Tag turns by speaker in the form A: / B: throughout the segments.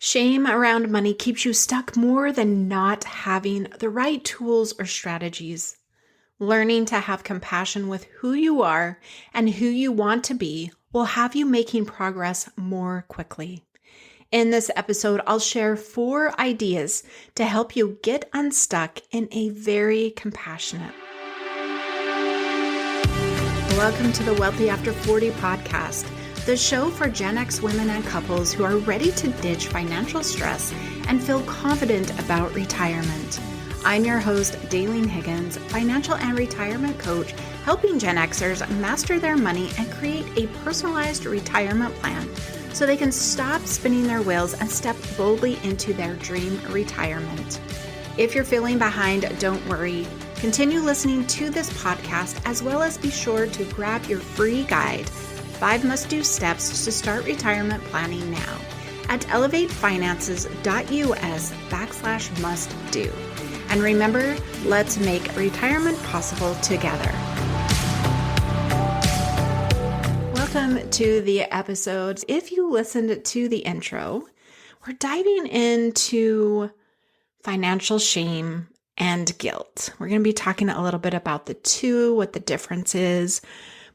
A: Shame around money keeps you stuck more than not having the right tools or strategies. Learning to have compassion with who you are and who you want to be will have you making progress more quickly. In this episode, I'll share 4 ideas to help you get unstuck in a very compassionate. Welcome to the Wealthy After 40 podcast, the show for Gen X women and couples who are ready to ditch financial stress and feel confident about retirement. I'm your host, Daylene Higgins, financial and retirement coach, helping Gen Xers master their money and create a personalized retirement plan so they can stop spinning their wheels and step boldly into their dream retirement. If you're feeling behind, don't worry. Continue listening to this podcast, as well as be sure to grab your free guide, 5 must-do steps to start retirement planning now, at elevatefinances.us/must-do. And remember, let's make retirement possible together. Welcome to the episode. If you listened to the intro, we're diving into financial shame and guilt. We're going to be talking a little bit about the two, what the difference is,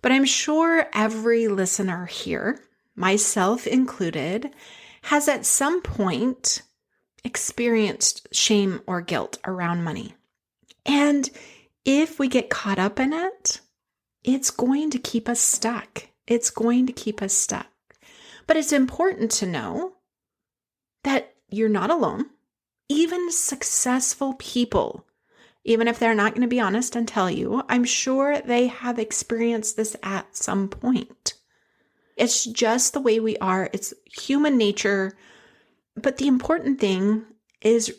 A: but I'm sure every listener here, myself included, has at some point experienced shame or guilt around money. And if we get caught up in it, it's going to keep us stuck. It's going to keep us stuck. But it's important to know that you're not alone. Even successful people, even if they're not going to be honest and tell you, I'm sure they have experienced this at some point. It's just the way we are. It's human nature. But the important thing is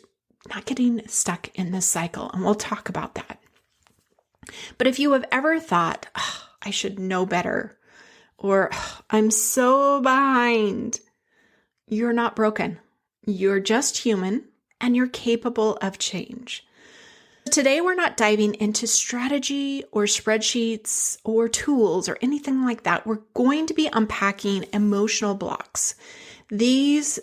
A: not getting stuck in this cycle. And we'll talk about that. But if you have ever thought, I should know better, or I'm so behind, you're not broken. You're just human. And you're capable of change. Today, we're not diving into strategy or spreadsheets or tools or anything like that. We're going to be unpacking emotional blocks. These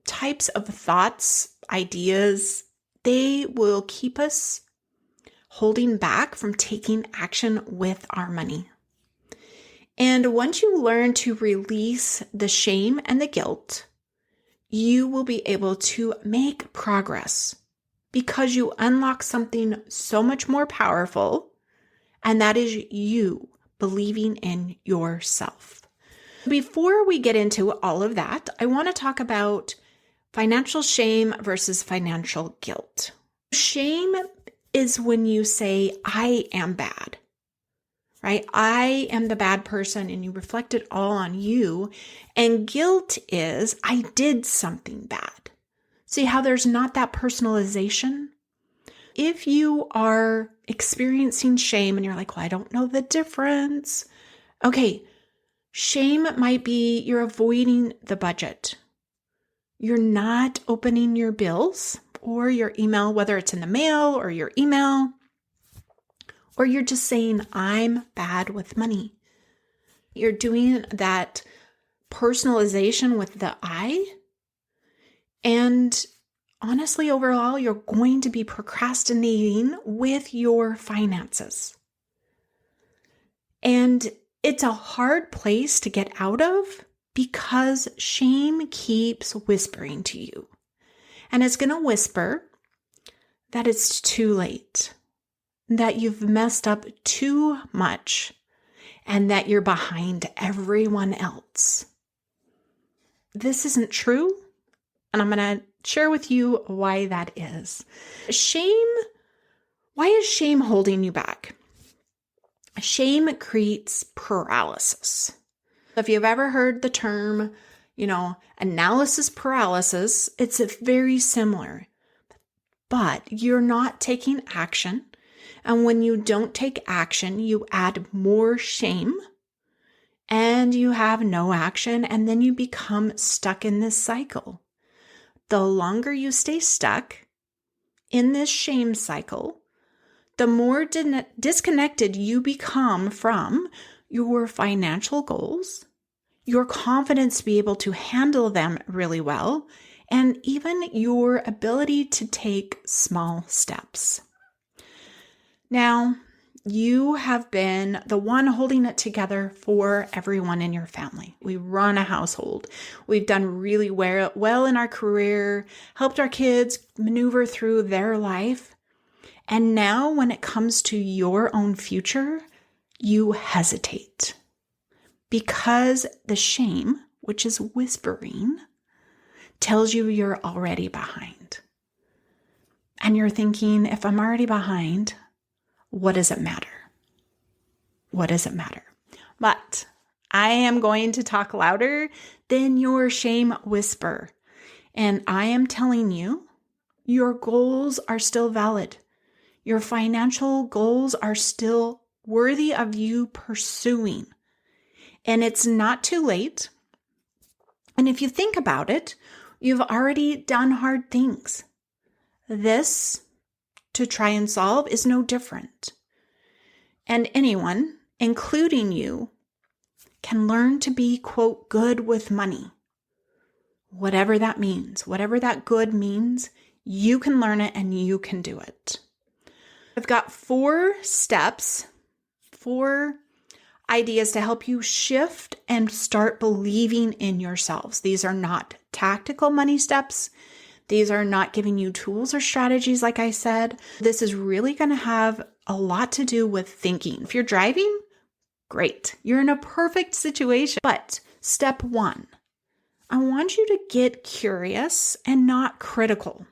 A: types of thoughts, ideas, they will keep us holding back from taking action with our money. And once you learn to release the shame and the guilt, you will be able to make progress because you unlock something so much more powerful, and that is you believing in yourself. Before we get into all of that, I want to talk about financial shame versus financial guilt. Shame is when you say, I am bad. Right? I am the bad person, and you reflect it all on you. And guilt is, I did something bad. See how there's not that personalization? If you are experiencing shame and you're like, well, I don't know the difference. Okay, shame might be you're avoiding the budget. You're not opening your bills or your email, whether it's in the mail or your email. Or you're just saying, I'm bad with money. You're doing that personalization with the I. And honestly, overall, you're going to be procrastinating with your finances. And it's a hard place to get out of because shame keeps whispering to you. And it's going to whisper that it's too late, that you've messed up too much, and that you're behind everyone else. This isn't true, and I'm going to share with you why that is. Why is shame holding you back? Shame creates paralysis. If you've ever heard the term, analysis paralysis, it's very similar. But you're not taking action. And when you don't take action, you add more shame and you have no action, and then you become stuck in this cycle. The longer you stay stuck in this shame cycle, the more disconnected you become from your financial goals, your confidence to be able to handle them really well, and even your ability to take small steps. Now, you have been the one holding it together for everyone in your family. We run a household. We've done really well in our career, helped our kids maneuver through their life. And now when it comes to your own future, you hesitate because the shame, which is whispering, tells you you're already behind. And you're thinking, if I'm already behind, what does it matter? What does it matter? But I am going to talk louder than your shame whisper. And I am telling you, your goals are still valid. Your financial goals are still worthy of you pursuing. And it's not too late. And if you think about it, you've already done hard things. This, to try and solve, is no different. And anyone, including you, can learn to be, quote, good with money. Whatever that means, whatever that good means, you can learn it and you can do it. I've got 4 steps, 4 ideas to help you shift and start believing in yourselves. These are not tactical money steps. These are not giving you tools or strategies, like I said. This is really going to have a lot to do with thinking. If you're driving, great. You're in a perfect situation. But step 1, I want you to get curious and not critical.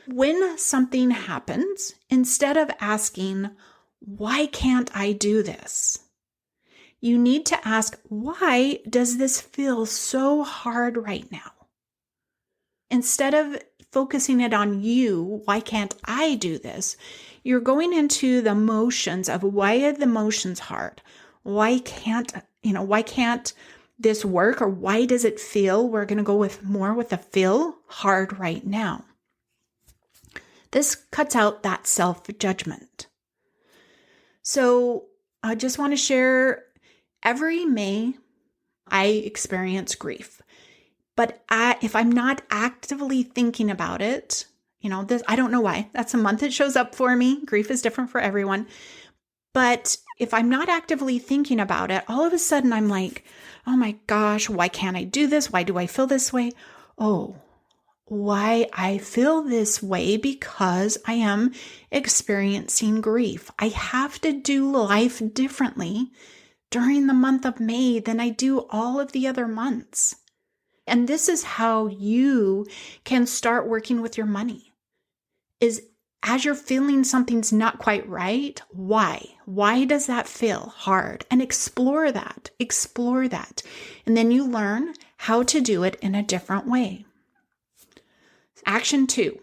A: When something happens, instead of asking, why can't I do this? You need to ask, why does this feel so hard right now? Instead of focusing it on you, why can't I do this? You're going into the motions of why are the motions hard? Why can't this work, or why does it feel? We're going to go with the feel hard right now. This cuts out that self-judgment. So I just want to share, every May I experience grief. But if I'm not actively thinking about it, I don't know why. That's a month it shows up for me. Grief is different for everyone. But if I'm not actively thinking about it, all of a sudden I'm like, oh my gosh, why can't I do this? Why do I feel this way? Oh, why I feel this way because I am experiencing grief. I have to do life differently during the month of May than I do all of the other months. And this is how you can start working with your money. Is as you're feeling something's not quite right, why? Why does that feel hard? And explore that. And then you learn how to do it in a different way. Action 2,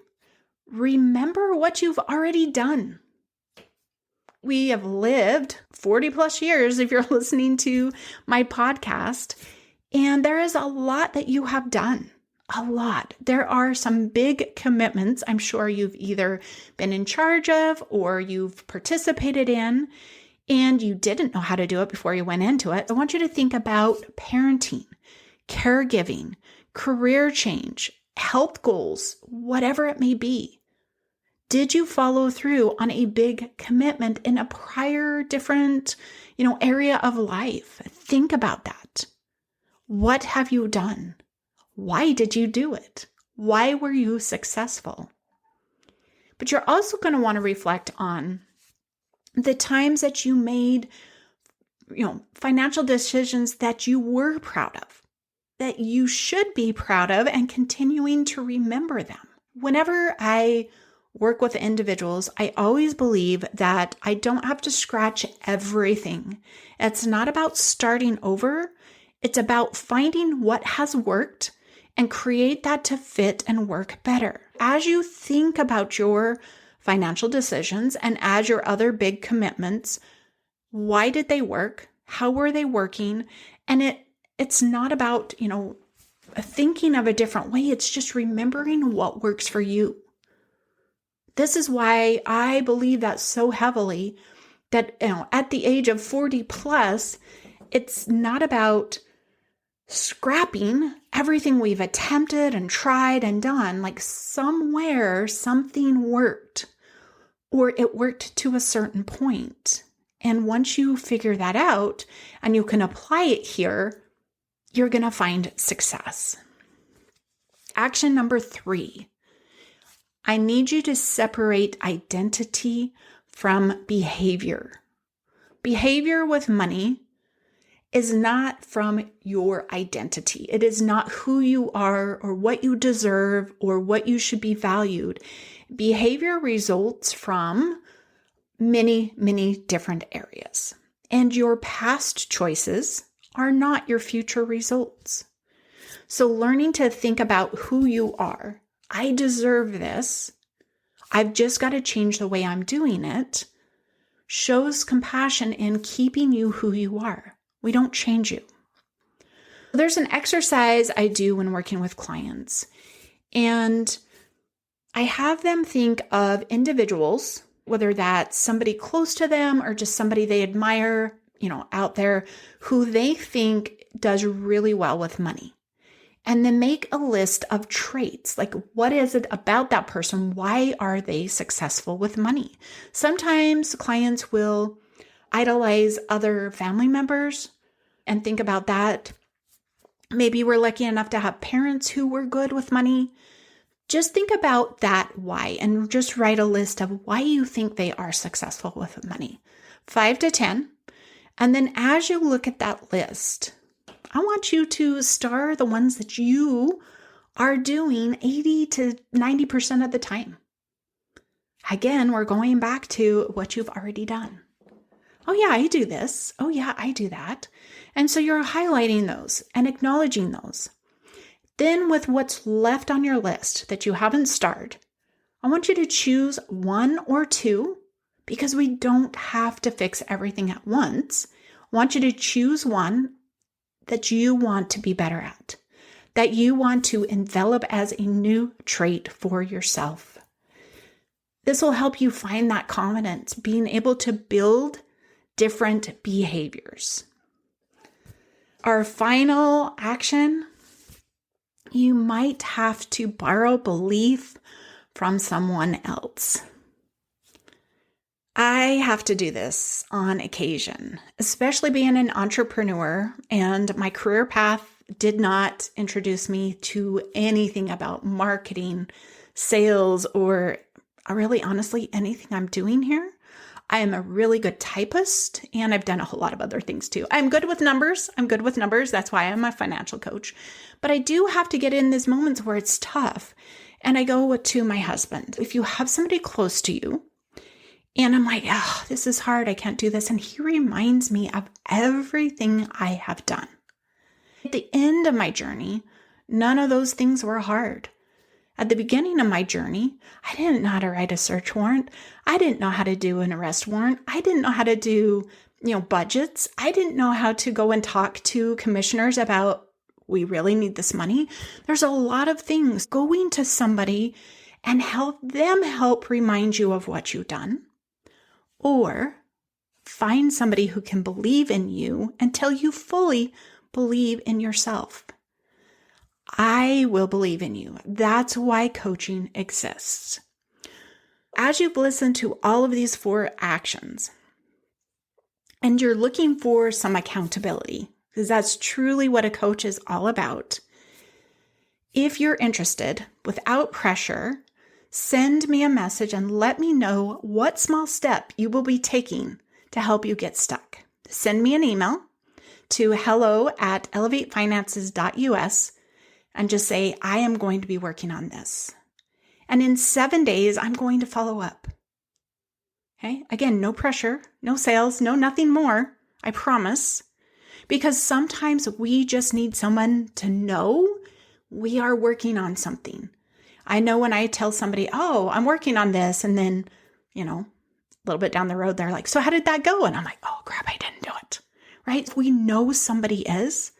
A: remember what you've already done. We have lived 40 plus years if you're listening to my podcast, and there is a lot that you have done. A lot. There are some big commitments I'm sure you've either been in charge of or you've participated in, and you didn't know how to do it before you went into it. I want you to think about parenting, caregiving, career change, health goals, whatever it may be. Did you follow through on a big commitment in a prior different, area of life? Think about that. What have you done? Why did you do it? Why were you successful? But you're also going to want to reflect on the times that you made, financial decisions that you were proud of, that you should be proud of, and continuing to remember them. Whenever I work with individuals, I always believe that I don't have to scratch everything. It's not about starting over. It's about finding what has worked and create that to fit and work better. As you think about your financial decisions and as your other big commitments, why did they work? How were they working? And it's not about, thinking of a different way. It's just remembering what works for you. This is why I believe that so heavily that, at the age of 40 plus, it's not about scrapping everything we've attempted and tried and done, like somewhere something worked, or it worked to a certain point. And once you figure that out and you can apply it here, you're going to find success. Action number 3. I need you to separate identity from behavior. Behavior with money is not from your identity. It is not who you are or what you deserve or what you should be valued. Behavior results from many, many different areas. And your past choices are not your future results. So learning to think about who you are, I deserve this, I've just got to change the way I'm doing it, shows compassion in keeping you who you are. We don't change you. There's an exercise I do when working with clients, and I have them think of individuals, whether that's somebody close to them or just somebody they admire, out there, who they think does really well with money. And then make a list of traits, like what is it about that person? Why are they successful with money? Sometimes clients will idolize other family members and think about that. Maybe we're lucky enough to have parents who were good with money. Just think about that why, and just write a list of why you think they are successful with money. 5 to 10. And then as you look at that list, I want you to star the ones that you are doing 80 to 90% of the time. Again, we're going back to what you've already done. Oh yeah, I do this. Oh yeah, I do that. And so you're highlighting those and acknowledging those. Then with what's left on your list that you haven't starred, I want you to choose 1 or 2, because we don't have to fix everything at once. I want you to choose one that you want to be better at, that you want to envelop as a new trait for yourself. This will help you find that confidence, being able to build different behaviors. Our final action, you might have to borrow belief from someone else. I have to do this on occasion, especially being an entrepreneur, and my career path did not introduce me to anything about marketing, sales, or really honestly anything I'm doing here. I am a really good typist, and I've done a whole lot of other things too. I'm good with numbers. That's why I'm a financial coach. But I do have to get in these moments where it's tough. And I go to my husband. If you have somebody close to you, and I'm like, oh, this is hard. I can't do this. And he reminds me of everything I have done. At the end of my journey, none of those things were hard. At the beginning of my journey, I didn't know how to write a search warrant. I didn't know how to do an arrest warrant. I didn't know how to do, budgets. I didn't know how to go and talk to commissioners about, we really need this money. There's a lot of things. Going to somebody and help remind you of what you've done. Or find somebody who can believe in you until you fully believe in yourself. I will believe in you. That's why coaching exists. As you've listened to all of these 4 actions, and you're looking for some accountability, because that's truly what a coach is all about. If you're interested, without pressure, send me a message and let me know what small step you will be taking to help you get stuck. Send me an email to hello@elevatefinances.us and just say, I am going to be working on this. And in 7 days, I'm going to follow up. Okay? Again, no pressure, no sales, no nothing more. I promise. Because sometimes we just need someone to know we are working on something. I know when I tell somebody, oh, I'm working on this, and then, a little bit down the road, they're like, so how did that go? And I'm like, oh, crap, I didn't do it, right? If we know somebody is,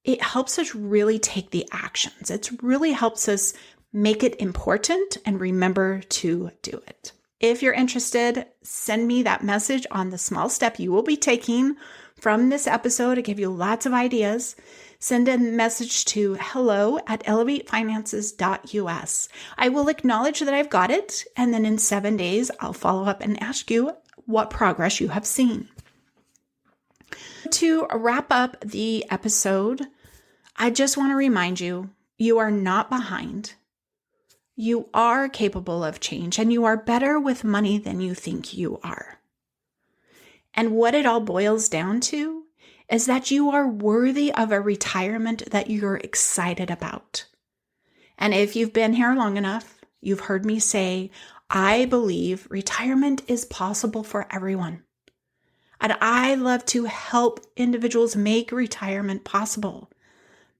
A: it helps us really take the actions. It really helps us make it important and remember to do it. If you're interested, send me that message on the small step you will be taking from this episode to give you lots of ideas. send a message to hello@elevatefinances.us. I will acknowledge that I've got it, and then in 7 days, I'll follow up and ask you what progress you have seen. To wrap up the episode, I just want to remind you, you are not behind. You are capable of change, and you are better with money than you think you are. And what it all boils down to is that you are worthy of a retirement that you're excited about. And if you've been here long enough, you've heard me say, I believe retirement is possible for everyone. And I love to help individuals make retirement possible.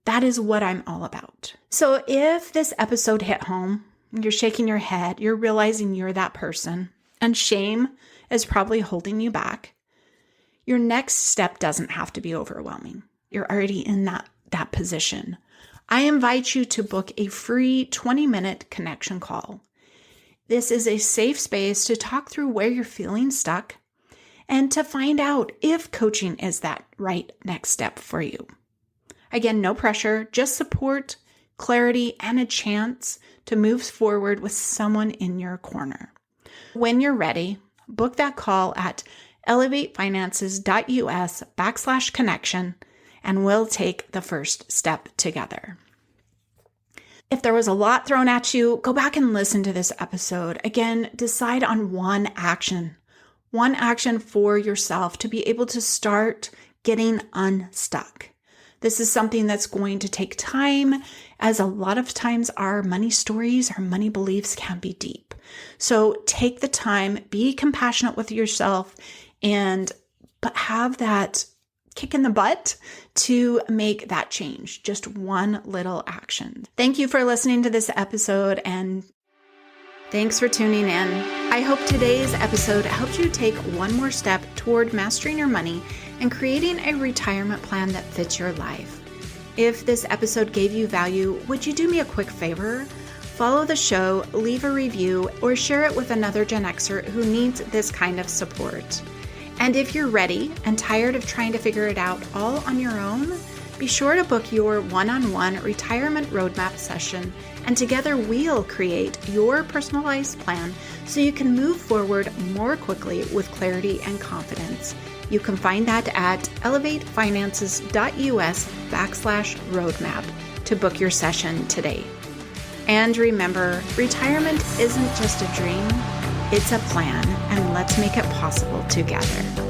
A: That is what I'm all about. So if this episode hit home, you're shaking your head, you're realizing you're that person, and shame is probably holding you back, your next step doesn't have to be overwhelming. You're already in that position. I invite you to book a free 20-minute connection call. This is a safe space to talk through where you're feeling stuck and to find out if coaching is that right next step for you. Again, no pressure, just support, clarity, and a chance to move forward with someone in your corner. When you're ready, book that call at elevatefinances.us/connection, and we'll take the first step together. If there was a lot thrown at you, go back and listen to this episode. Again, decide on one action for yourself to be able to start getting unstuck. This is something that's going to take time, as a lot of times our money stories, our money beliefs can be deep. So take the time, be compassionate with yourself, but have that kick in the butt to make that change. Just one little action. Thank you for listening to this episode, and thanks for tuning in. I hope today's episode helped you take one more step toward mastering your money and creating a retirement plan that fits your life. If this episode gave you value, would you do me a quick favor? Follow the show, leave a review, or share it with another Gen Xer who needs this kind of support. And if you're ready and tired of trying to figure it out all on your own, be sure to book your one-on-one retirement roadmap session, and together we'll create your personalized plan so you can move forward more quickly with clarity and confidence. You can find that at elevatefinances.us/roadmap to book your session today. And remember, retirement isn't just a dream, it's a plan, and let's make it possible together.